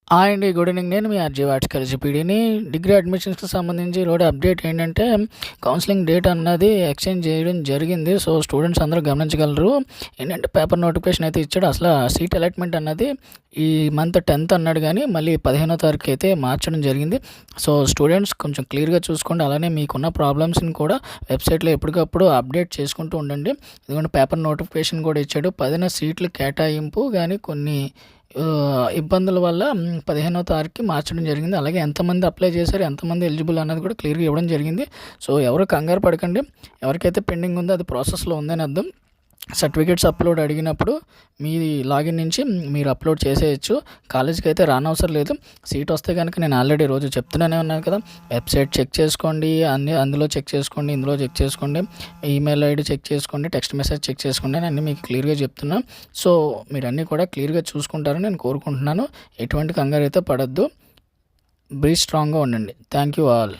Hi అండి. Good evening. నేను మీ RJ watts కలిసిపీడిని. Degree అడ్మిషన్స్‌కి సంబంధించి ఈరోజు అప్డేట్ ఏంటంటే, కౌన్సిలింగ్ డేట్ అన్నది ఎక్స్‌చేంజ్ చేయడం జరిగింది. సో, స్టూడెంట్స్ అందరూ గమనించగలరు. ఏంటంటే పేపర్ నోటిఫికేషన్ అయితే ఇచ్చాడు. అసల సీట్ అలాట్‌మెంట్ అన్నది ఈ మంత్ 10థ్ అన్నాడు గానీ, మళ్ళీ 15వ తారీఖుకి అయితే మార్చడం జరిగింది. సో, స్టూడెంట్స్ కొంచెం క్లియర్‌గా చూసుకోండి. అలానే మీకున్న ప్రాబ్లమ్స్‌ని కూడా వెబ్‌సైట్‌లో ఎప్పటికప్పుడు అప్డేట్ చేసుకుంటూ ఉండండి. ఎందుకంటే పేపర్ నోటిఫికేషన్ కూడా ఇచ్చాడు. 10న సీట్లు కేటాయింపు గానీ కొన్ని ఇబ్బందుల వల్ల 15వ తారీఖుకి మార్చడం జరిగింది. అలాగే ఎంతమంది అప్లై చేశారు, ఎంతమంది ఎలిజిబుల్ అన్నది కూడా క్లియర్‌గా ఇవ్వడం జరిగింది. సో, ఎవరు కంగారు పడకండి. ఎవరికైతే పెండింగ్ ఉందో అది ప్రాసెస్‌లో ఉందని అర్థం. సర్టిఫికేట్స్ అప్లోడ్ అడిగినప్పుడు మీ లాగిన్ నుంచి మీరు అప్లోడ్ చేసేయచ్చు. కాలేజ్‌కి అయితే రానవసరం లేదు. సీట్ వస్తే కనుక నేను ఆల్రెడీ రోజు చెప్తూనే ఉన్నాను కదా, వెబ్సైట్ చెక్ చేసుకోండి, అందులో చెక్ చేసుకోండి, ఇందులో చెక్ చేసుకోండి, ఈమెయిల్ ఐడీ చెక్ చేసుకోండి, టెక్స్ట్ మెసేజ్ చెక్ చేసుకోండి అని అన్నీ మీకు క్లియర్‌గా చెప్తున్నా. సో, మీరన్నీ కూడా క్లియర్‌గా చూసుకుంటారని నేను కోరుకుంటున్నాను. ఎటువంటి కంగారు అయితే పడొద్దు. బీ స్ట్రాంగ్‌గా ఉండండి. Thank you all.